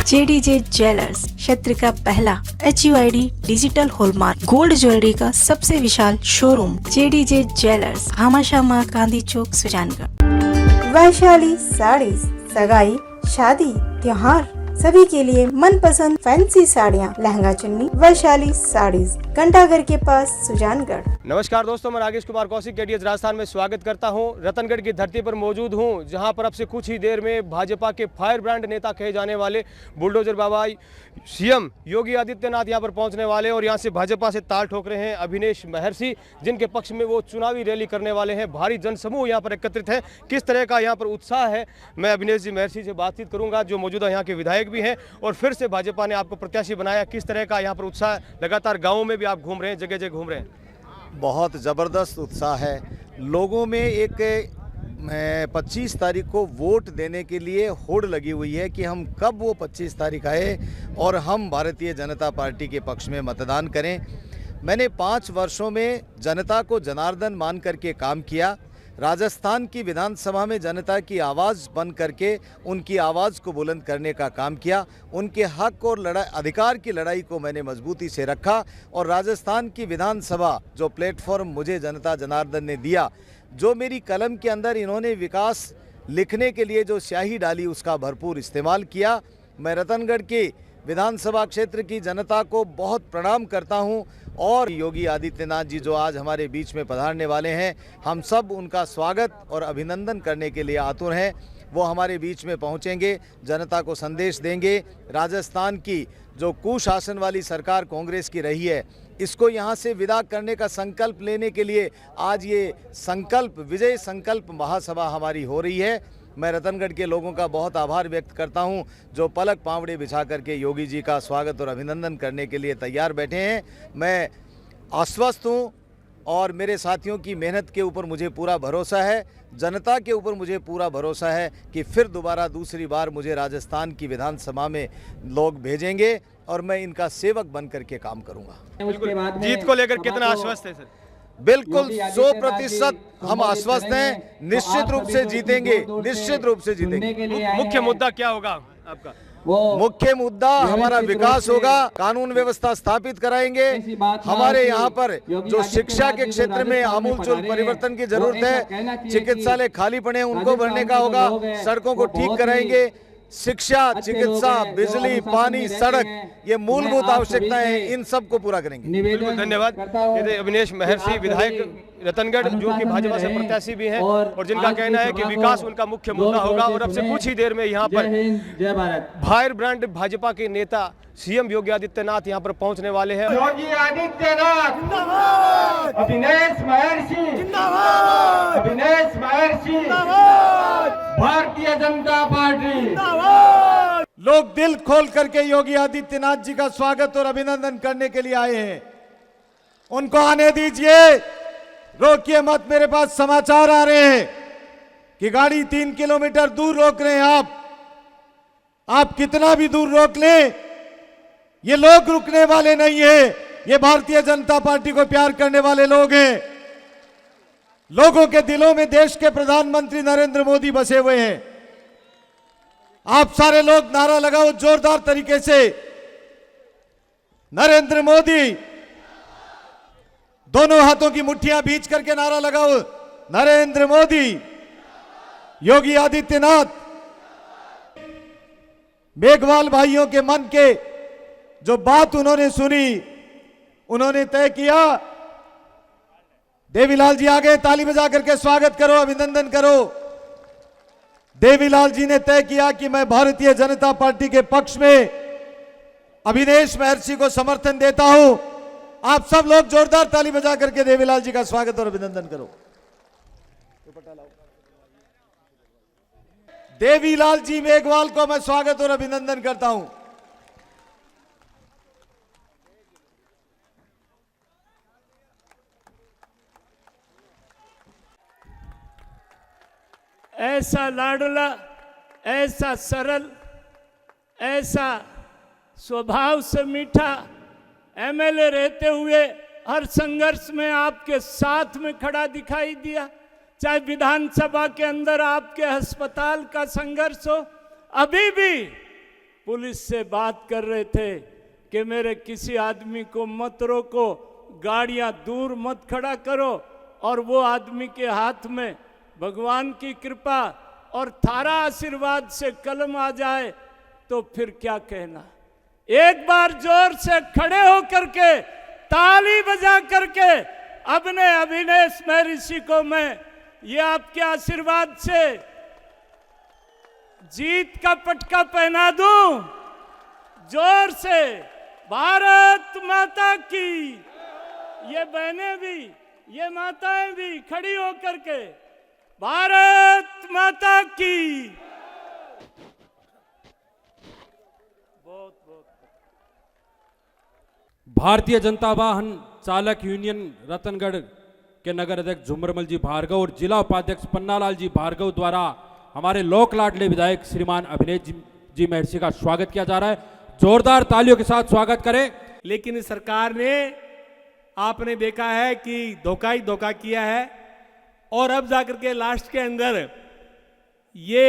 JDJ jewellers क्षेत्र का पहला HUID digital hallmark gold jewellery का सबसे विशाल showroom JDJ jewellers, Bhamashah Gandhi Chowk, Sujangarh. Vaishali saris, सगाई, शादी, त्योहार सभी के लिए मनपसंद फैंसी साड़ियाँ, लहंगा चुन्नी, वैशाली साड़ीज, घंटाघर के पास, सुजानगढ़। नमस्कार दोस्तों, मैं राकेश कुमार कौशिक KTH राजस्थान में स्वागत करता हूं। रतनगढ़ की धरती पर मौजूद हूं, जहां पर अब से कुछ ही देर में भाजपा के फायर ब्रांड नेता कहे जाने वाले बुलडोजर बाबा CM योगी आदित्यनाथ यहां पर पहुंचने वाले और यहां से भाजपा से ताल ठोक रहे हैं अभिनेश महर्षि, जिनके पक्ष में वो चुनावी रैली करने वाले हैं। भारी जनसमूह यहां पर एकत्रित है। किस तरह का यहां पर उत्साह है, मैं अभिनेश जी महर्षि से बातचीत करूंगा, जो मौजूदा यहाँ के विधायक भी हैं और फिर से भाजपा ने आपको प्रत्याशी बनाया। किस तरह का यहाँ पर उत्साह, लगातार गाँवों में भी आप घूम रहे हैं, जगह जगह घूम रहे हैं। बहुत ज़बरदस्त उत्साह है लोगों में। एक 25 तारीख को वोट देने के लिए होड़ लगी हुई है कि हम कब वो 25 तारीख आए और हम भारतीय जनता पार्टी के पक्ष में मतदान करें। मैंने 5 वर्षों में जनता को जनार्दन मान करके काम किया। राजस्थान की विधानसभा में जनता की आवाज़ बन करके उनकी आवाज़ को बुलंद करने का काम किया। उनके हक और अधिकार की लड़ाई को मैंने मजबूती से रखा और राजस्थान की विधानसभा जो प्लेटफॉर्म मुझे जनता जनार्दन ने दिया, जो मेरी कलम के अंदर इन्होंने विकास लिखने के लिए जो स्याही डाली, उसका भरपूर इस्तेमाल किया। मैं रतनगढ़ की विधानसभा क्षेत्र की जनता को बहुत प्रणाम करता हूं और योगी आदित्यनाथ जी जो आज हमारे बीच में पधारने वाले हैं, हम सब उनका स्वागत और अभिनंदन करने के लिए आतुर हैं। वो हमारे बीच में पहुंचेंगे, जनता को संदेश देंगे। राजस्थान की जो कुशासन वाली सरकार कांग्रेस की रही है, इसको यहाँ से विदा करने का संकल्प लेने के लिए आज ये संकल्प, विजय संकल्प महासभा हमारी हो रही है। मैं रतनगढ़ के लोगों का बहुत आभार व्यक्त करता हूं, जो पलक पावड़े बिछा करके योगी जी का स्वागत और अभिनंदन करने के लिए तैयार बैठे हैं। मैं आश्वस्त हूं और मेरे साथियों की मेहनत के ऊपर मुझे पूरा भरोसा है, जनता के ऊपर मुझे पूरा भरोसा है कि फिर दोबारा दूसरी बार मुझे राजस्थान की विधानसभा में लोग भेजेंगे और मैं इनका सेवक बन करके काम करूँगा। जीत को लेकर कितना आश्वस्त है सर? बिल्कुल 100% हम आश्वस्त हैं। निश्चित रूप से जीतेंगे, निश्चित रूप से जीतेंगे। मुख्य मुद्दा क्या होगा आपका? मुख्य मुद्दा हमारा विकास होगा, कानून व्यवस्था स्थापित कराएंगे। हमारे यहाँ पर जो शिक्षा के क्षेत्र में आमूलचूल परिवर्तन की जरूरत है, चिकित्सालय खाली पड़े हैं उनको भरने का होगा, सड़कों को ठीक कराएंगे। शिक्षा, चिकित्सा, बिजली, पानी, सड़क, ये मूलभूत आवश्यकताएं हैं, इन सब को पूरा करेंगे। धन्यवाद। ये अभिनेश महर्षि विधायक रतनगढ़, जो कि भाजपा से प्रत्याशी भी हैं और जिनका कहना है कि विकास उनका मुख्य मुद्दा होगा। और अब से कुछ ही देर में यहाँ पर फायर ब्रांड भाजपा के नेता CM योगी आदित्यनाथ यहाँ पर पहुँचने वाले हैं। योगी आदित्यनाथ जिंदाबाद, अभिनेश महर्षि जिंदाबाद, अभिनेश महर्षि जिंदाबाद, भारतीय जनता पार्टी जिंदाबाद। लोग दिल खोल करके योगी आदित्यनाथ जी का स्वागत और अभिनंदन करने के लिए आए हैं। उनको आने दीजिए, रोकिए मत। मेरे पास समाचार आ रहे हैं कि गाड़ी 3 किलोमीटर दूर रोक रहे हैं। आप कितना भी दूर रोक लें, ये लोग रुकने वाले नहीं है। ये भारतीय जनता पार्टी को प्यार करने वाले लोग हैं। लोगों के दिलों में देश के प्रधानमंत्री नरेंद्र मोदी बसे हुए हैं। आप सारे लोग नारा लगाओ जोरदार तरीके से, नरेंद्र मोदी। दोनों हाथों की मुट्ठियां बीच करके नारा लगाओ, नरेंद्र मोदी, योगी आदित्यनाथ। मेघवाल भाइयों के मन के जो बात उन्होंने सुनी, उन्होंने तय किया। देवीलाल जी आगे, ताली बजा करके स्वागत करो, अभिनंदन करो। देवीलाल जी ने तय किया कि मैं भारतीय जनता पार्टी के पक्ष में अभिनेश महर्षि को समर्थन देता हूं। आप सब लोग जोरदार ताली बजा करके देवीलाल जी का स्वागत और अभिनंदन करो। देवीलाल जी मेघवाल को मैं स्वागत और अभिनंदन करता हूं। ऐसा लाडला, ऐसा सरल, ऐसा स्वभाव से मीठा MLA रहते हुए हर संघर्ष में आपके साथ में खड़ा दिखाई दिया। चाहे विधानसभा के अंदर आपके अस्पताल का संघर्ष हो, अभी भी पुलिस से बात कर रहे थे कि मेरे किसी आदमी को मत रोको, गाड़ियां दूर मत खड़ा करो, और वो आदमी के हाथ में भगवान की कृपा और थारा आशीर्वाद से कलम आ जाए तो फिर क्या कहना। एक बार जोर से खड़े होकर के ताली बजा करके अपने अभिनेश महर्षि को मैं ये आपके आशीर्वाद से जीत का पटका पहना दूं। जोर से भारत माता की। ये बहनें भी, ये माताएं भी खड़ी होकर के भारत माता की। बहुत बहुत भारतीय जनता वाहन चालक यूनियन रतनगढ़ के नगर अध्यक्ष झुमरमल जी भार्गव और जिला उपाध्यक्ष पन्नालाल जी भार्गव द्वारा हमारे लोक लाडले विधायक श्रीमान अभिनेश जी महर्षि का स्वागत किया जा रहा है। जोरदार तालियों के साथ स्वागत करें। लेकिन इस सरकार ने, आपने देखा है कि धोखा ही धोखा किया है, और अब जाकर के लास्ट के अंदर ये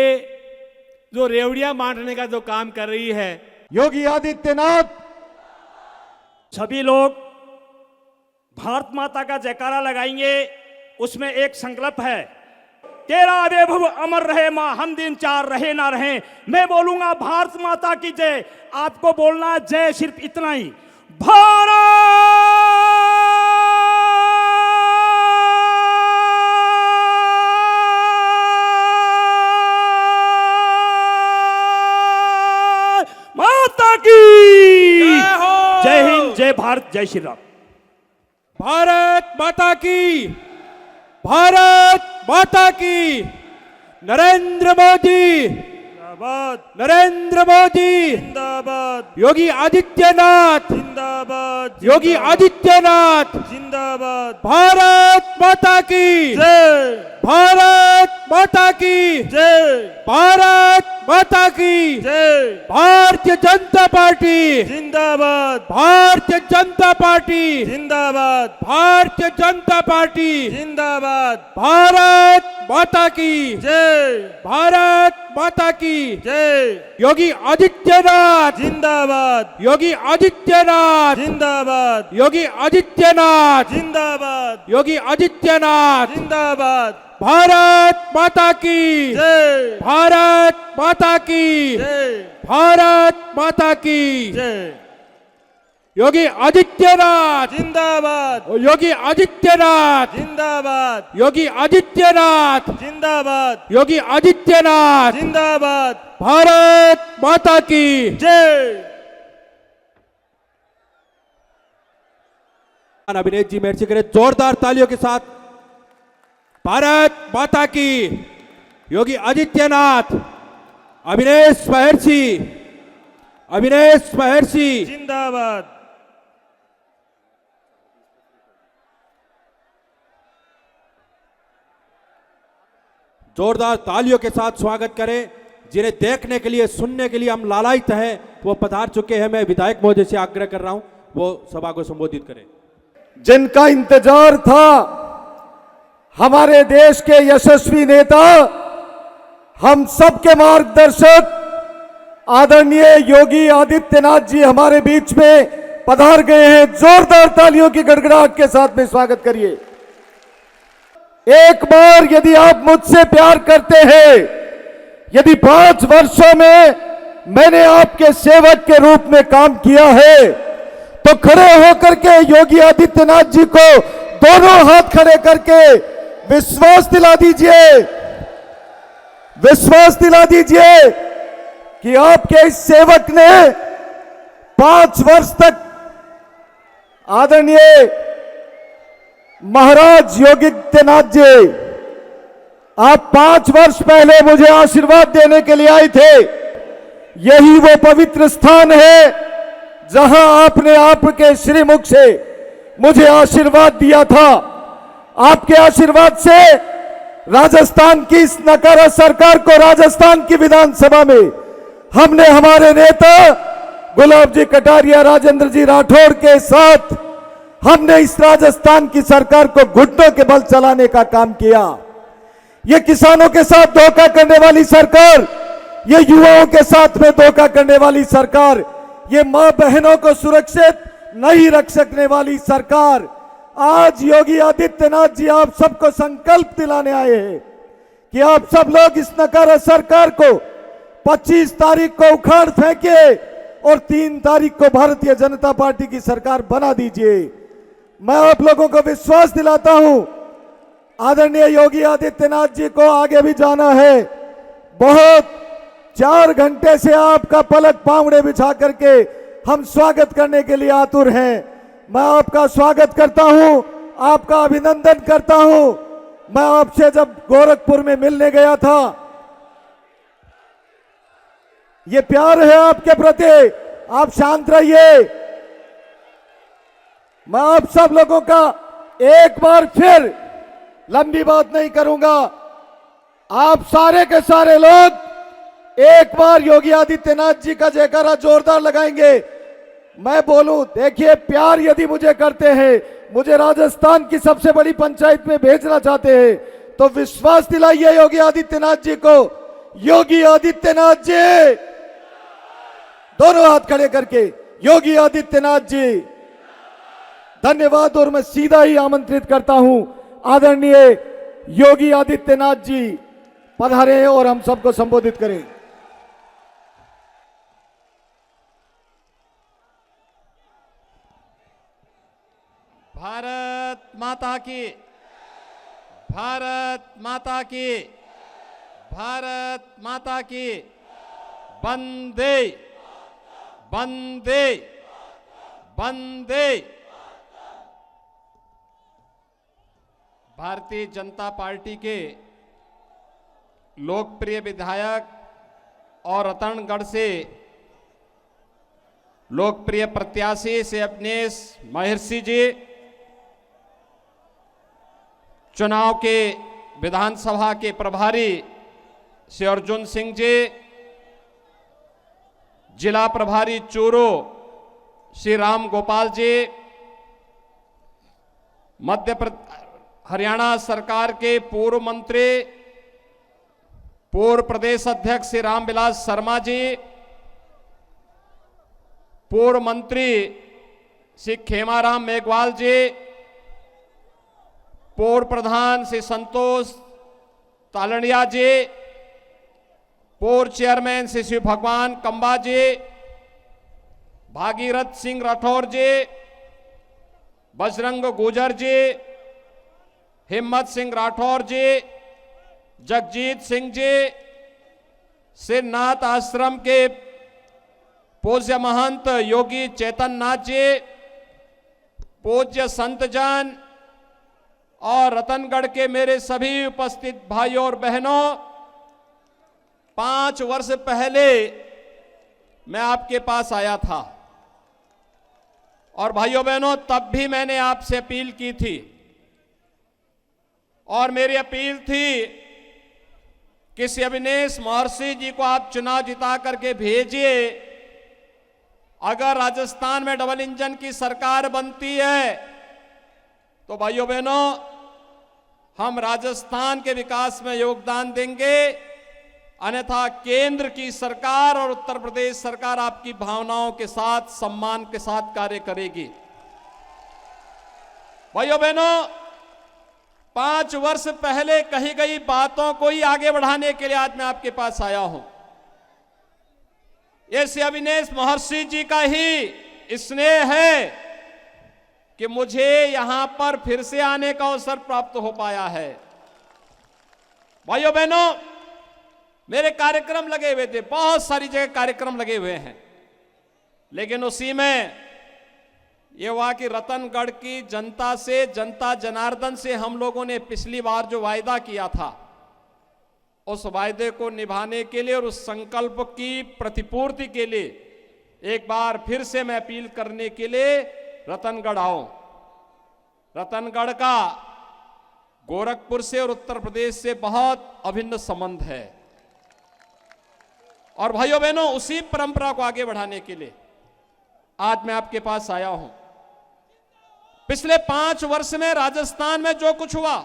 जो रेवड़ियां बांटने का जो काम कर रही है योगी आदित्यनाथ। सभी लोग भारत माता का जयकारा लगाएंगे। उसमें एक संकल्प है, तेरा वैभव अमर रहे मां, हम दिन चार रहे ना रहे। मैं बोलूंगा भारत माता की जय, आपको बोलना है जय, सिर्फ इतना ही। भारत माता की जय हिंद, जय भारत, जय श्री राम। भारत माता की, भारत माता की। नरेंद्र मोदी जिंदाबाद, नरेंद्र मोदी जिंदाबाद, योगी आदित्यनाथ जिंदाबाद, योगी आदित्यनाथ जिंदाबाद। भारत माता की जय, भारत माता की जय, भारत माता की जय। भारतीय जनता पार्टी जिंदाबाद, भारतीय जनता पार्टी जिंदाबाद, भारतीय जनता पार्टी जिंदाबाद। भारत माता की जय, भारत माता की जय। योगी आदित्यनाथ जिंदाबाद, योगी आदित्यनाथ जिंदाबाद, योगी आदित्यनाथ जिंदाबाद, योगी आदित्यनाथ जिंदाबाद। भारत माता की जय, भारत माता की जय, भारत माता की जय। योगी आदित्यनाथ जिंदाबाद, योगी आदित्यनाथ जिंदाबाद, योगी आदित्यनाथ जिंदाबाद, योगी आदित्यनाथ जिंदाबाद। भारत माता की जय। अभिनेश जी महर्षि करें जोरदार तालियों के साथ। भारत माता की योगी आदित्यनाथ अभिनेश महर्षि, अभिनेश महर्षि जिंदाबाद। जोरदार तालियों के साथ स्वागत करें। जिन्हें देखने के लिए, सुनने के लिए हम लालायित हैं, वो पधार चुके हैं। मैं विधायक महोदय से आग्रह कर रहा हूं वो सभा को संबोधित करें। जिनका इंतजार था, हमारे देश के यशस्वी नेता, हम सबके मार्गदर्शक आदरणीय योगी आदित्यनाथ जी हमारे बीच में पधार गए हैं। जोरदार तालियों की गड़गड़ाहट के साथ में स्वागत करिए। एक बार यदि आप मुझसे प्यार करते हैं, यदि 5 वर्षों में मैंने आपके सेवक के रूप में काम किया है, तो खड़े होकर के योगी आदित्यनाथ जी को दोनों हाथ खड़े करके विश्वास दिला दीजिए, विश्वास दिला दीजिए कि आपके इस सेवक ने 5 वर्ष तक आदरणीय महाराज योगी आदित्यनाथ जी, आप 5 वर्ष पहले मुझे आशीर्वाद देने के लिए आए थे। यही वो पवित्र स्थान है जहां आपने आपके श्रीमुख से मुझे आशीर्वाद दिया था। आपके आशीर्वाद से राजस्थान की इस नकारा सरकार को राजस्थान की विधानसभा में हमने हमारे नेता गुलाब जी कटारिया, राजेंद्र जी राठौड़ के साथ हमने इस राजस्थान की सरकार को घुटनों के बल चलाने का काम किया। ये किसानों के साथ धोखा करने वाली सरकार, ये युवाओं के साथ में धोखा करने वाली सरकार, ये मां बहनों को सुरक्षित नहीं रख सकने वाली सरकार, आज योगी आदित्यनाथ जी आप सबको संकल्प दिलाने आए हैं कि आप सब लोग इस नकारा सरकार को 25 तारीख को उखाड़ फेंके और 3 तारीख को भारतीय जनता पार्टी की सरकार बना दीजिए। मैं आप लोगों को विश्वास दिलाता हूं, आदरणीय योगी आदित्यनाथ जी को आगे भी जाना है। बहुत 4 घंटे से आपका पलक पावड़े बिछा करके हम स्वागत करने के लिए आतुर हैं। मैं आपका स्वागत करता हूं, आपका अभिनंदन करता हूं। मैं आपसे जब गोरखपुर में मिलने गया था, ये प्यार है आपके प्रति, आप शांत रहिए। मैं आप सब लोगों का एक बार फिर लंबी बात नहीं करूंगा, आप सारे के सारे लोग एक बार योगी आदित्यनाथ जी का जयकारा जोरदार लगाएंगे। मैं बोलूं, देखिए प्यार यदि मुझे करते हैं, मुझे राजस्थान की सबसे बड़ी पंचायत में भेजना चाहते हैं, तो विश्वास दिलाइए योगी आदित्यनाथ जी को। योगी आदित्यनाथ जी, दोनों हाथ खड़े करके, योगी आदित्यनाथ जी। धन्यवाद। और मैं सीधा ही आमंत्रित करता हूं आदरणीय योगी आदित्यनाथ जी पधारे और हम सबको संबोधित करें। भारत माता की, भारत माता की, भारत माता की। वंदे वंदे वंदे। भारतीय जनता पार्टी के लोकप्रिय विधायक और रतनगढ़ से लोकप्रिय प्रत्याशी से अवनीश महर्षि जी, चुनाव के विधानसभा के प्रभारी श्री अर्जुन सिंह जी, जिला प्रभारी चूरू श्री राम गोपाल जी, हरियाणा सरकार के पूर्व मंत्री पूर्व प्रदेश अध्यक्ष श्री रामविलास शर्मा जी, पूर्व मंत्री श्री खेमाराम मेघवाल जी, पूर्व प्रधान श्री संतोष तालड़िया जी, पूर्व चेयरमैन श्री शिव भगवान कंबा जी, भागीरथ सिंह राठौर जी, बजरंग गुजर जी, हिम्मत सिंह राठौर जी, जगजीत सिंह जी, सिरनाथ आश्रम के पूज्य महंत योगी चेतन नाथ जी, पूज्य संत जन और रतनगढ़ के मेरे सभी उपस्थित भाइयों और बहनों, 5 वर्ष पहले मैं आपके पास आया था और भाइयों बहनों तब भी मैंने आपसे अपील की थी और मेरी अपील थी कि श्री अवनीश महर्षि जी को आप चुनाव जिता करके भेजिए। अगर राजस्थान में डबल इंजन की सरकार बनती है तो भाइयों बहनों हम राजस्थान के विकास में योगदान देंगे, अन्यथा केंद्र की सरकार और उत्तर प्रदेश सरकार आपकी भावनाओं के साथ सम्मान के साथ कार्य करेगी। भाइयों बहनों 5 वर्ष पहले कही गई बातों को ही आगे बढ़ाने के लिए आज मैं आपके पास आया हूं। ये श्री अवनीश महर्षि जी का ही स्नेह है कि मुझे यहां पर फिर से आने का अवसर प्राप्त हो पाया है। भाइयों बहनों मेरे कार्यक्रम लगे हुए थे, बहुत सारी जगह कार्यक्रम लगे हुए हैं, लेकिन उसी में ये हुआ कि रतनगढ़ की जनता से, जनता जनार्दन से हम लोगों ने पिछली बार जो वायदा किया था उस वायदे को निभाने के लिए और उस संकल्प की प्रतिपूर्ति के लिए एक बार फिर से मैं अपील करने के लिए रतनगढ़ आओ। रतनगढ़ का गोरखपुर से और उत्तर प्रदेश से बहुत अभिन्न संबंध है और भाइयों बहनों उसी परंपरा को आगे बढ़ाने के लिए आज मैं आपके पास आया हूं। पिछले 5 वर्ष में राजस्थान में जो कुछ हुआ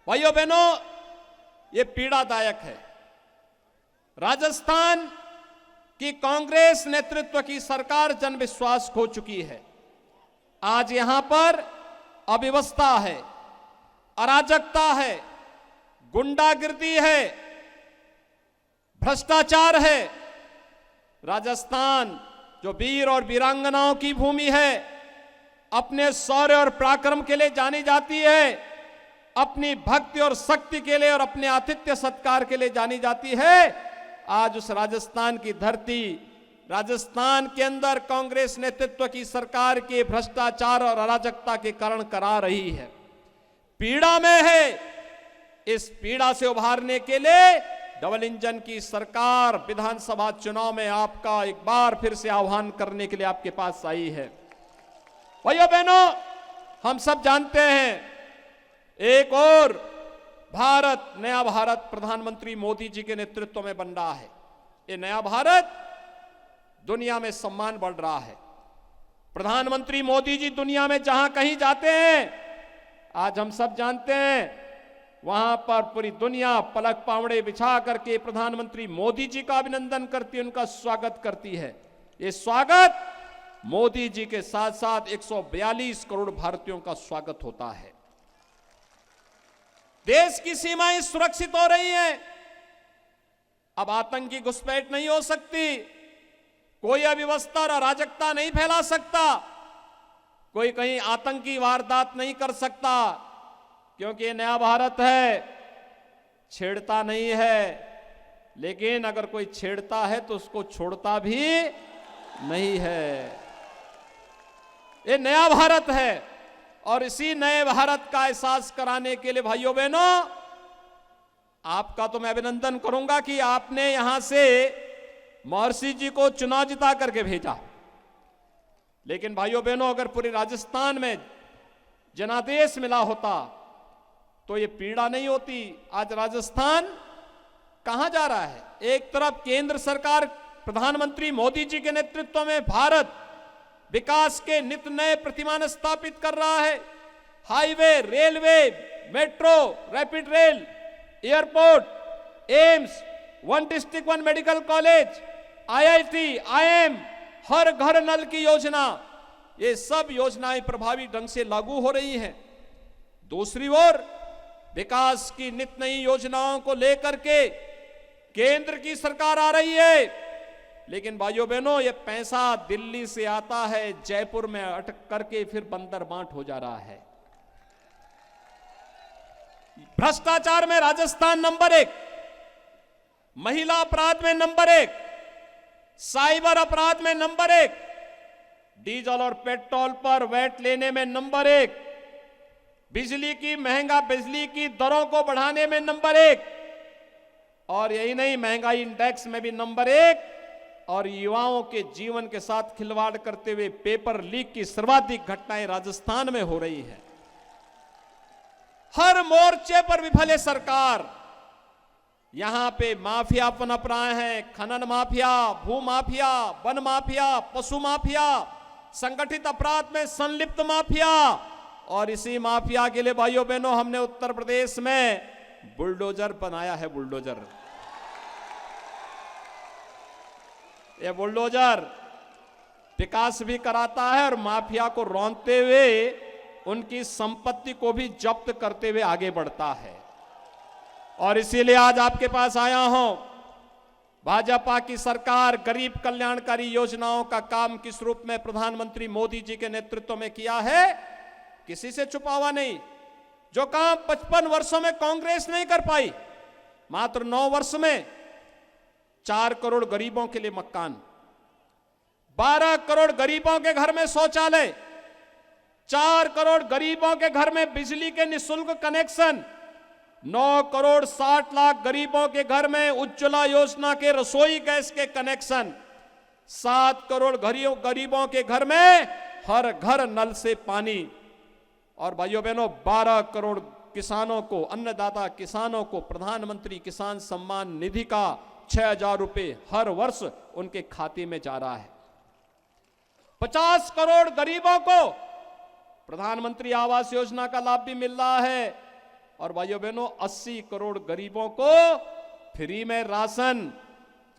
भाइयों बहनों ये पीड़ादायक है। राजस्थान की कांग्रेस नेतृत्व की सरकार जनविश्वास खो चुकी है। आज यहां पर अव्यवस्था है, अराजकता है, गुंडागिर्दी है, भ्रष्टाचार है। राजस्थान जो वीर और वीरांगनाओं की भूमि है, अपने शौर्य और पराक्रम के लिए जानी जाती है, अपनी भक्ति और शक्ति के लिए और अपने आतिथ्य सत्कार के लिए जानी जाती है, आज उस राजस्थान की धरती, राजस्थान के अंदर कांग्रेस नेतृत्व की सरकार के भ्रष्टाचार और अराजकता के कारण करा रही है, पीड़ा में है। इस पीड़ा से उभारने के लिए डबल इंजन की सरकार विधानसभा चुनाव में आपका एक बार फिर से आह्वान करने के लिए आपके पास आई है। भाइयों बहनों, हम सब जानते हैं, एक और भारत, नया भारत प्रधानमंत्री मोदी जी के नेतृत्व में बन रहा है। ये नया भारत दुनिया में सम्मान बढ़ रहा है। प्रधानमंत्री मोदी जी दुनिया में जहां कहीं जाते हैं, आज हम सब जानते हैं, वहां पर पूरी दुनिया पलक पावड़े बिछा करके प्रधानमंत्री मोदी जी का अभिनंदन करती है, उनका स्वागत करती है। ये स्वागत मोदी जी के साथ साथ 142 करोड़ भारतीयों का स्वागत होता है। देश की सीमाएं सुरक्षित हो रही हैं। अब आतंकी घुसपैठ नहीं हो सकती, कोई अव्यवस्था और अराजकता नहीं फैला सकता, कोई कहीं आतंकी वारदात नहीं कर सकता, क्योंकि ये नया भारत है, छेड़ता नहीं है। लेकिन अगर कोई छेड़ता है तो उसको छोड़ता भी नहीं है। ये नया भारत है और इसी नए भारत का एहसास कराने के लिए भाइयों बहनों, आपका तो मैं अभिनंदन करूंगा कि आपने यहां से महर्षि जी को चुनाव जिता करके भेजा। लेकिन भाइयों बहनों, अगर पूरे राजस्थान में जनादेश मिला होता तो ये पीड़ा नहीं होती। आज राजस्थान कहां जा रहा है? एक तरफ केंद्र सरकार प्रधानमंत्री मोदी जी के नेतृत्व में भारत विकास के नित नए प्रतिमान स्थापित कर रहा है। Highway, railway, metro, rapid rail, airport, AIIMS, one district one medical college, IIT, IIM, हर घर नल की योजना, ये सब योजनाएं प्रभावी ढंग से लागू हो रही हैं। दूसरी ओर विकास की नित नई योजनाओं को लेकर के केंद्र की सरकार आ रही है। लेकिन भाइयों बहनों, ये पैसा दिल्ली से आता है, जयपुर में अटक करके फिर बंदर बांट हो जा रहा है। भ्रष्टाचार में राजस्थान नंबर 1, महिला अपराध में नंबर 1, साइबर अपराध में नंबर 1, डीजल और पेट्रोल पर वैट लेने में नंबर 1, बिजली की दरों को बढ़ाने में नंबर 1, और यही नहीं, महंगाई इंडेक्स में भी नंबर 1, और युवाओं के जीवन के साथ खिलवाड़ करते हुए पेपर लीक की सर्वाधिक घटनाएं राजस्थान में हो रही है। हर मोर्चे पर विफल है सरकार। यहां पे माफिया पनप रहे हैं, खनन माफिया, भू माफिया, वन माफिया, पशु माफिया, संगठित अपराध में संलिप्त माफिया। और इसी माफिया के लिए भाइयों बहनों, हमने उत्तर प्रदेश में बुलडोजर बनाया है। बुलडोजर, ये बुलडोजर विकास भी कराता है और माफिया को रौंदते हुए उनकी संपत्ति को भी जब्त करते हुए आगे बढ़ता है। और इसीलिए आज आपके पास आया हूं। भाजपा की सरकार गरीब कल्याणकारी योजनाओं का काम किस रूप में प्रधानमंत्री मोदी जी के नेतृत्व में किया है, किसी से छुपा हुआ नहीं। जो काम 55 वर्षों में कांग्रेस नहीं कर पाई, मात्र 9 वर्ष में 4 करोड़ गरीबों के लिए मकान, 12 करोड़ गरीबों के घर में शौचालय, 4 करोड़ गरीबों के घर में बिजली के निःशुल्क कनेक्शन, 9 करोड़ 60 लाख गरीबों के घर में उज्ज्वला योजना के रसोई गैस के कनेक्शन, 7 करोड़ गरीबों के घर में हर घर नल से पानी, और भाइयों बहनों 12 करोड़ किसानों को, अन्नदाता किसानों को प्रधानमंत्री किसान सम्मान निधि का 6,000 रुपए हर वर्ष उनके खाते में जा रहा है। 50 करोड़ गरीबों को प्रधानमंत्री आवास योजना का लाभ भी मिल रहा है। और भाइयों बहनों 80 करोड़ गरीबों को फ्री में राशन,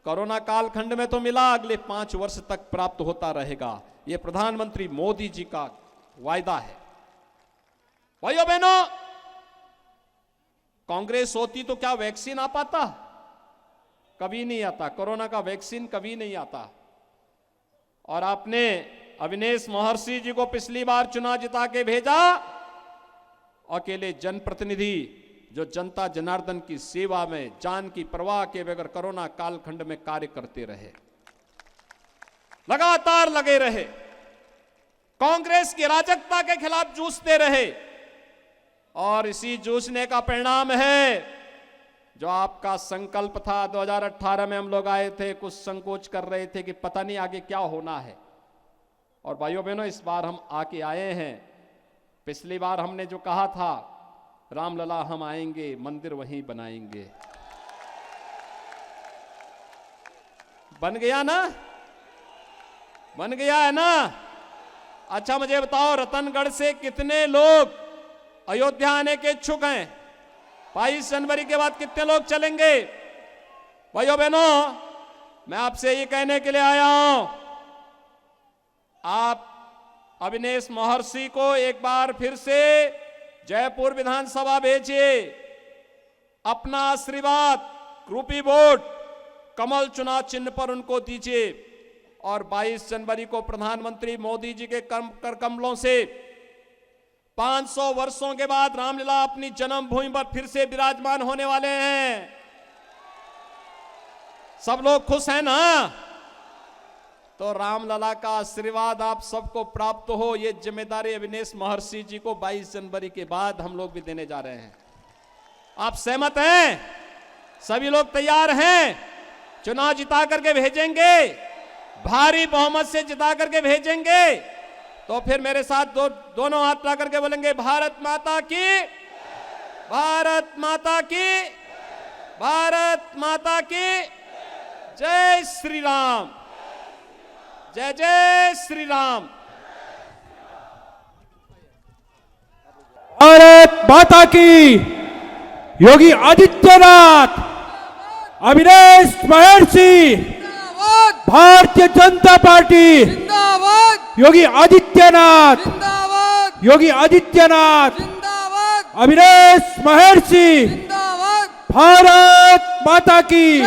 कोरोना कालखंड में तो मिला, अगले 5 वर्ष तक प्राप्त होता रहेगा। यह प्रधानमंत्री मोदी जी का वायदा है। भाइयों बहनों, कांग्रेस होती तो क्या वैक्सीन आ पाता? कभी नहीं आता। कोरोना का वैक्सीन कभी नहीं आता। और आपने अविनेश महर्षि जी को पिछली बार चुनाव जिता के भेजा, अकेले जनप्रतिनिधि जो जनता जनार्दन की सेवा में जान की परवाह के बगैर कोरोना कालखंड में कार्य करते रहे, लगातार लगे रहे, कांग्रेस की अराजकता के खिलाफ जूझते रहे। और इसी जूझने का परिणाम है जो आपका संकल्प था। 2018 में हम लोग आए थे, कुछ संकोच कर रहे थे कि पता नहीं आगे क्या होना है। और भाइयों बहनों, इस बार हम आके आए हैं। पिछली बार हमने जो कहा था, रामलला हम आएंगे, मंदिर वहीं बनाएंगे, बन गया ना? बन गया है ना? अच्छा मुझे बताओ, रतनगढ़ से कितने लोग अयोध्या आने के इच्छुक हैं? 22 जनवरी के बाद कितने लोग चलेंगे? भाइयों बहनों, मैं आपसे ये कहने के लिए आया हूं, आप अविनेश महर्षि को एक बार फिर से जयपुर विधानसभा भेजिए। अपना आशीर्वाद रूपी वोट कमल चुनाव चिन्ह पर उनको दीजिए। और 22 जनवरी को प्रधानमंत्री मोदी जी के कर कमलों से 500 वर्षों के बाद रामलीला अपनी जन्मभूमि पर फिर से विराजमान होने वाले हैं। सब लोग खुश हैं ना? तो रामलला का आशीर्वाद आप सबको प्राप्त हो, ये जिम्मेदारी अविनेश महर्षि जी को 22 जनवरी के बाद हम लोग भी देने जा रहे हैं। आप सहमत हैं? सभी लोग तैयार हैं? चुनाव जिता करके भेजेंगे, भारी बहुमत से जिता करके भेजेंगे। तो फिर मेरे साथ दोनों हाथ ला करके बोलेंगे, भारत माता की, भारत माता की, भारत माता की जय श्री राम, जय जय श्री राम। भारत माता की। योगी आदित्यनाथ, अविनेश महर्षि, भारतीय जनता पार्टी, योगी आदित्यनाथ, योगी आदित्यनाथ, अविनेश महर्षि, भारत माता की,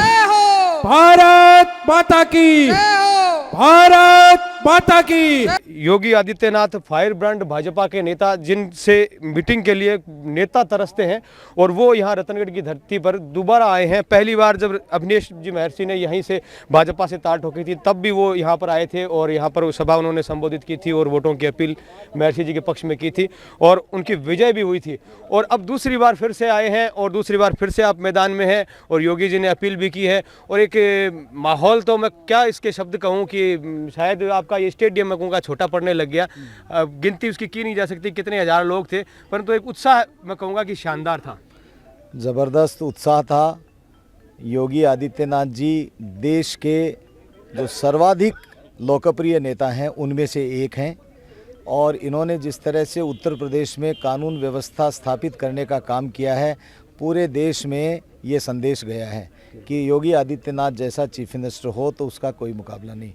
भारत माता की, भारत माता की। योगी आदित्यनाथ फायर ब्रांड भाजपा के नेता, जिनसे मीटिंग के लिए नेता तरसते हैं, और वो यहाँ रतनगढ़ की धरती पर दोबारा आए हैं। पहली बार जब अविनेश जी महर्षि ने यहीं से भाजपा से ताड़ ठोकी थी, तब भी वो यहाँ पर आए थे और यहाँ पर सभा उन्होंने संबोधित की थी और वोटों की अपील महर्षि जी के पक्ष में की थी और उनकी विजय भी हुई थी। और अब दूसरी बार फिर से आए हैं और दूसरी बार फिर से आप मैदान में हैं और योगी जी ने अपील भी की है। और एक माहौल, तो मैं क्या इसके शब्द कहूँ कि शायद आपका ये स्टेडियम में कहूँगा छोटा पड़ने लग गया। गिनती उसकी की नहीं जा सकती कितने हजार लोग थे, परंतु एक उत्साह मैं कहूँगा कि शानदार था, ज़बरदस्त उत्साह था। योगी आदित्यनाथ जी देश के जो सर्वाधिक लोकप्रिय नेता हैं उनमें से एक हैं और इन्होंने जिस तरह से उत्तर प्रदेश में कानून व्यवस्था स्थापित करने का काम किया है, पूरे देश में ये संदेश गया है कि योगी आदित्यनाथ जैसा चीफ मिनिस्टर हो तो उसका कोई मुकाबला नहीं।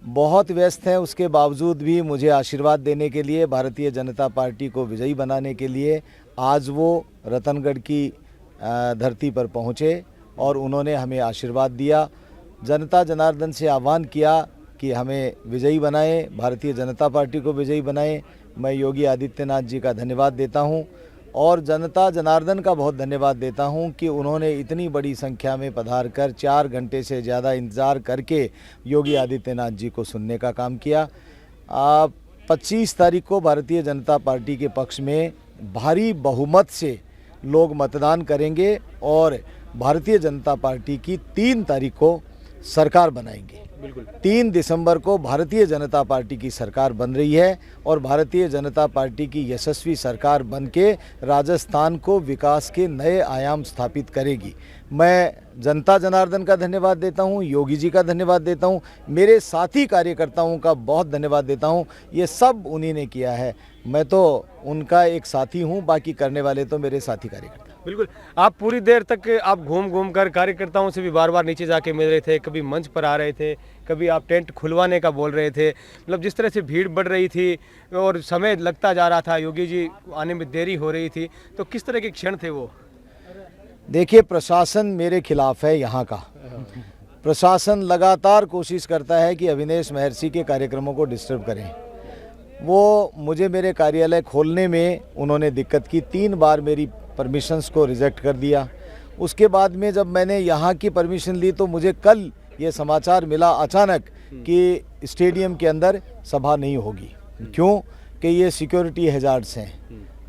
बहुत व्यस्त हैं, उसके बावजूद भी मुझे आशीर्वाद देने के लिए, भारतीय जनता पार्टी को विजयी बनाने के लिए आज वो रतनगढ़ की धरती पर पहुँचे और उन्होंने हमें आशीर्वाद दिया। जनता जनार्दन से आह्वान किया कि हमें विजयी बनाएं, भारतीय जनता पार्टी को विजयी बनाएं। मैं योगी आदित्यनाथ जी का धन्यवाद देता हूं और जनता जनार्दन का बहुत धन्यवाद देता हूं कि उन्होंने इतनी बड़ी संख्या में पधार कर 4 घंटे से ज़्यादा इंतज़ार करके योगी आदित्यनाथ जी को सुनने का काम किया। 25 तारीख को भारतीय जनता पार्टी के पक्ष में भारी बहुमत से लोग मतदान करेंगे और भारतीय जनता पार्टी की 3 तारीख को सरकार बनाएंगे। 3 दिसंबर को भारतीय जनता पार्टी की सरकार बन रही है और भारतीय जनता पार्टी की यशस्वी सरकार बनके राजस्थान को विकास के नए आयाम स्थापित करेगी। मैं जनता जनार्दन का धन्यवाद देता हूं, योगी जी का धन्यवाद देता हूं, मेरे साथी कार्यकर्ताओं का बहुत धन्यवाद देता हूं। ये सब उन्हीं ने किया है, मैं तो उनका एक साथी हूं, बाकी करने वाले तो मेरे साथी कार्यकर्ता। बिल्कुल। आप पूरी देर तक आप घूम घूम कर कार्यकर्ताओं से भी बार बार नीचे जाके मिल रहे थे, कभी मंच पर आ रहे थे, कभी आप टेंट खुलवाने का बोल रहे थे। मतलब जिस तरह से भीड़ बढ़ रही थी और समय लगता जा रहा था, योगी जी आने में देरी हो रही थी, तो किस तरह के क्षण थे वो? देखिए, प्रशासन मेरे खिलाफ है। यहाँ का प्रशासन लगातार कोशिश करता है कि अविनेश महर्षि के कार्यक्रमों को डिस्टर्ब करें। वो मुझे मेरे कार्यालय खोलने में उन्होंने दिक्कत की, 3 बार मेरी परमिशंस को रिजेक्ट कर दिया। उसके बाद में जब मैंने यहाँ की परमिशन ली तो मुझे कल ये समाचार मिला अचानक कि स्टेडियम के अंदर सभा नहीं होगी। क्यों? कि ये सिक्योरिटी हैजार्ड्स हैं।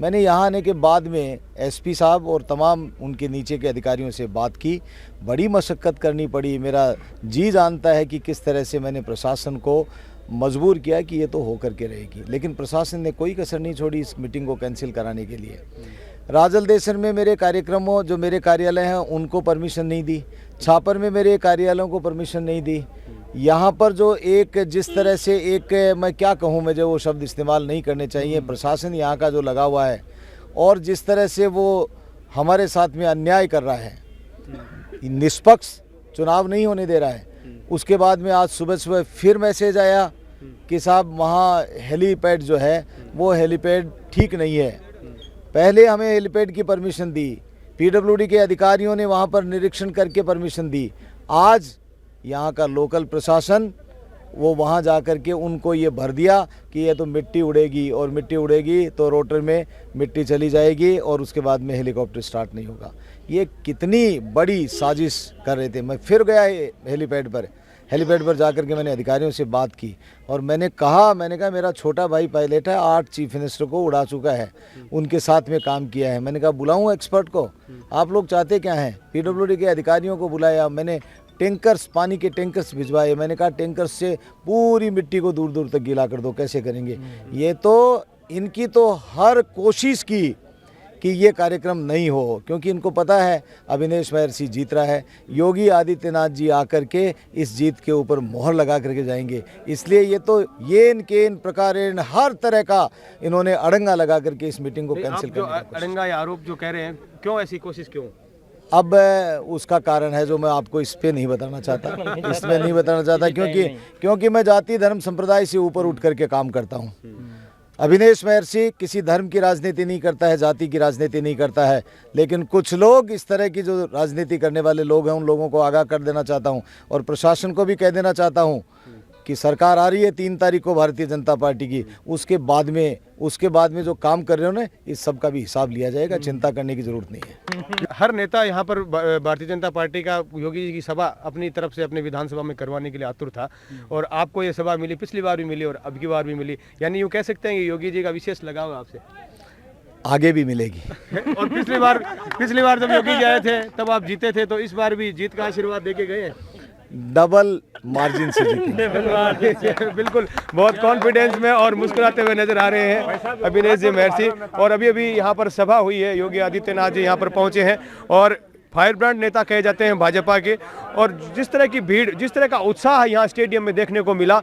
मैंने यहाँ आने के बाद में एसपी साहब और तमाम उनके नीचे के अधिकारियों से बात की। बड़ी मशक्क़त करनी पड़ी। मेरा जी जानता है कि किस तरह से मैंने प्रशासन को मजबूर किया कि ये तो होकर के रहेगी, लेकिन प्रशासन ने कोई कसर नहीं छोड़ी इस मीटिंग को कैंसिल कराने के लिए। राजलदेशन में मेरे कार्यक्रमों जो मेरे कार्यालय हैं उनको परमिशन नहीं दी, छापर में मेरे कार्यालयों को परमिशन नहीं दी। यहाँ पर जो एक जिस तरह से एक मैं क्या कहूँ, मुझे वो शब्द इस्तेमाल नहीं करने चाहिए, प्रशासन यहाँ का जो लगा हुआ है और जिस तरह से वो हमारे साथ में अन्याय कर रहा है, निष्पक्ष चुनाव नहीं होने दे रहा है। उसके बाद में आज सुबह सुबह फिर मैसेज आया कि साहब वहाँ हेलीपैड जो है वो हेलीपैड ठीक नहीं है। पहले हमें हेलीपैड की परमिशन दी, पीडब्ल्यूडी के अधिकारियों ने वहाँ पर निरीक्षण करके परमिशन दी। आज यहाँ का लोकल प्रशासन वो वहाँ जा कर के उनको ये भर दिया कि ये तो मिट्टी उड़ेगी और मिट्टी उड़ेगी तो रोटर में मिट्टी चली जाएगी और उसके बाद में हेलीकॉप्टर स्टार्ट नहीं होगा। ये कितनी बड़ी साजिश कर रहे थे। मैं फिर गया हेलीपैड पर जा कर के मैंने अधिकारियों से बात की और मैंने कहा मेरा छोटा भाई पायलट है, 8 चीफ मिनिस्टर को उड़ा चुका है, उनके साथ में काम किया है। मैंने कहा बुलाऊं एक्सपर्ट को, आप लोग चाहते क्या हैं? पीडब्ल्यूडी के अधिकारियों को बुलाया, मैंने टैंकर्स, पानी के टैंकर्स भिजवाए। मैंने कहा टैंकर्स से पूरी मिट्टी को दूर दूर तक गीला कर दो, कैसे करेंगे? ये तो इनकी तो हर कोशिश की कि ये कार्यक्रम नहीं हो, क्योंकि इनको पता है अविनेश महर्षि जीत रहा है। योगी आदित्यनाथ जी आकर के इस जीत के ऊपर मोहर लगा करके जाएंगे, इसलिए ये इनके इन प्रकार हर तरह का इन्होंने अड़ंगा लगा करके इस मीटिंग को कैंसिल करने की कोशिश। अड़ंगा या आरोप जो कह रहे हैं, क्यों ऐसी कोशिश क्यों? अब उसका कारण है जो मैं आपको इस पे नहीं बताना चाहता, इसमें नहीं बताना चाहता, क्योंकि मैं जाति धर्म संप्रदाय से ऊपर उठ करके काम करता हूँ। अविनेश महर्षि किसी धर्म की राजनीति नहीं करता है, जाति की राजनीति नहीं करता है, लेकिन कुछ लोग इस तरह की जो राजनीति करने वाले लोग हैं उन लोगों को आगाह कर देना चाहता हूं और प्रशासन को भी कह देना चाहता हूं कि सरकार आ रही है 3 तारीख को भारतीय जनता पार्टी की, उसके बाद में जो काम कर रहे हो ना, इस सब का भी हिसाब लिया जाएगा, चिंता करने की जरूरत नहीं है। हर नेता यहाँ पर भारतीय जनता पार्टी का योगी जी की सभा अपनी तरफ से अपने विधानसभा में करवाने के लिए आतुर था और आपको ये सभा मिली, पिछली बार भी मिली और अब की बार भी मिली, यानी यूँ कह सकते हैं कि योगी जी का विशेष लगाव है आपसे, आगे भी मिलेगी। और पिछली बार जब योगी जी आए थे तब आप जीते थे, तो इस बार भी जीत का आशीर्वाद देके गए हैं? डबल मार्जिन से जीते। बिल्कुल, बहुत कॉन्फिडेंस में और मुस्कुराते हुए नजर आ रहे हैं अविनेश जी महर्षि। और अभी यहाँ पर सभा हुई है, योगी आदित्यनाथ जी यहाँ पर पहुँचे हैं और फायर ब्रांड नेता कहे जाते हैं भाजपा के, और जिस तरह की भीड़, जिस तरह का उत्साह यहाँ स्टेडियम में देखने को मिला,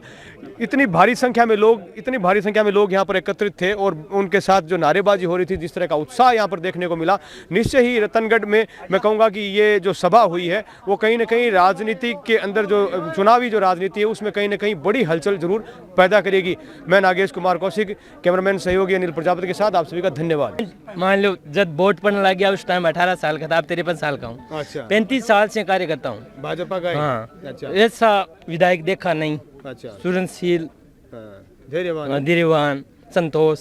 इतनी भारी संख्या में लोग यहाँ पर एकत्रित थे और उनके साथ जो नारेबाजी हो रही थी, जिस तरह का उत्साह यहाँ पर देखने को मिला, निश्चय ही रतनगढ़ में मैं कहूँगा कि ये जो सभा हुई है वो कहीं ना कहीं राजनीति के अंदर जो चुनावी जो राजनीति है उसमें कहीं ना कहीं बड़ी हलचल जरूर पैदा करेगी। मैं नागेश कुमार कौशिक, कैमरामैन सहयोगी अनिल प्रजापति के साथ आप सभी का धन्यवाद। मान लो जब वोट पड़ने लग गया उस टाइम 18 साल का था, अब 53 साल का हूँ। अच्छा। 35 साल से कार्य करता हूँ भाजपा का? हाँ। अच्छा। ऐसा विधायक देखा नहीं। अच्छा। सुरनशील, धैर्यवान, संतोष,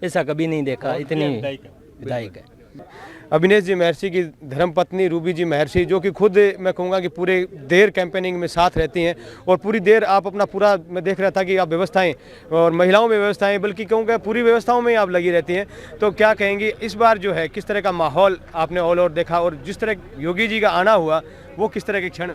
ऐसा कभी नहीं देखा। इतनी विधायक है। अविनेश जी महर्षि की धर्मपत्नी रूबी जी महर्षि, जो कि खुद मैं कहूँगा कि पूरे देर कैंपेनिंग में साथ रहती हैं और पूरी देर आप अपना पूरा, मैं देख रहा था कि आप व्यवस्थाएं और महिलाओं में व्यवस्थाएं, बल्कि कहूँगा पूरी व्यवस्थाओं में आप लगी रहती हैं, तो क्या कहेंगी इस बार जो है किस तरह का माहौल आपने ऑल ओवर देखा और जिस तरह योगी जी का आना हुआ वो किस तरह के क्षण?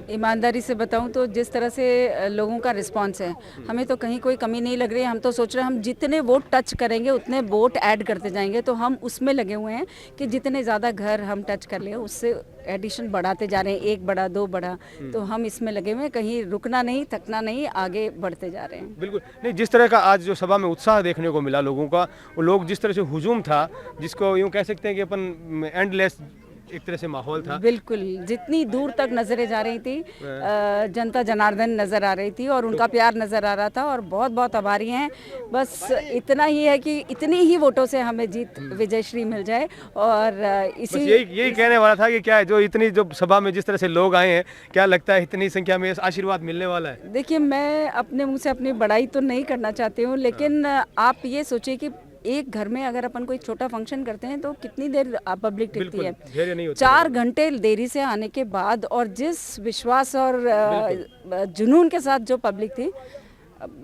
ईमानदारी से बताऊं तो जिस तरह से लोगों का रिस्पांस है, हमें तो कहीं कोई कमी नहीं लग रही है। हम तो सोच रहे हैं हम जितने वोट टच करेंगे उतने वोट ऐड करते जाएंगे, तो हम उसमें लगे हुए हैं कि जितने ज़्यादा घर हम टच कर लें उससे एडिशन बढ़ाते जा रहे हैं, 1 बढ़ा 2 बढ़ा, तो हम इसमें लगे हुए हैं, कहीं रुकना नहीं, थकना नहीं, आगे बढ़ते जा रहे हैं। बिल्कुल नहीं, जिस तरह का आज जो सभा में उत्साह देखने को मिला लोगों का, वो लोग जिस तरह से हुजूम था, जिसको यूँ कह सकते हैं कि अपन एंडलेस एक तरह से माहौल था। बिल्कुल, जितनी दूर तक नजरें जा रही थी, जनता जनार्दन नजर आ रही थी और उनका प्यार नजर आ रहा था, और बहुत बहुत आभारी हैं। बस इतना ही है कि इतनी ही वोटों से हमें जीत विजयश्री मिल जाए, और बस यही कहने वाला था कि क्या है जो इतनी जो सभा में जिस तरह से लोग आए हैं, क्या लगता है इतनी संख्या में आशीर्वाद मिलने वाला है? देखिए, मैं अपने मुंह से अपनी बड़ाई तो नहीं करना चाहती हूँ, लेकिन आप ये सोचिए कि एक घर में अगर अपन कोई छोटा फंक्शन करते हैं तो कितनी देर पब्लिक टिकती है। धैर्य नहीं होता। 4 घंटे देरी से आने के बाद, और जिस विश्वास और जुनून के साथ जो पब्लिक थी,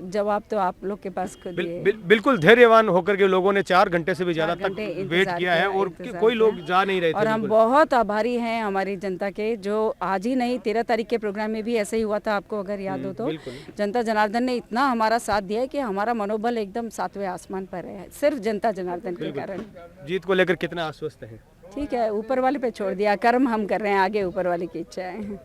जवाब तो आप लोग के पास खुद ही है। बिल्कुल धैर्यवान होकर के लोगों ने 4 घंटे से भी ज्यादा तक वेट किया है, और कोई लोग जा नहीं रहे थे। और हम बहुत आभारी हैं हमारी जनता के, जो आज ही नहीं 13 तारीख के प्रोग्राम में भी ऐसे ही हुआ था, आपको अगर याद हो तो। जनता जनार्दन ने इतना हमारा साथ दिया है कि हमारा मनोबल एकदम 7वें आसमान पर है, सिर्फ जनता जनार्दन के कारण। जीत को लेकर कितना आश्वस्त है? ठीक है, ऊपर वाले पे छोड़ दिया, कर्म हम कर रहे हैं, आगे ऊपर वाले की इच्छा है।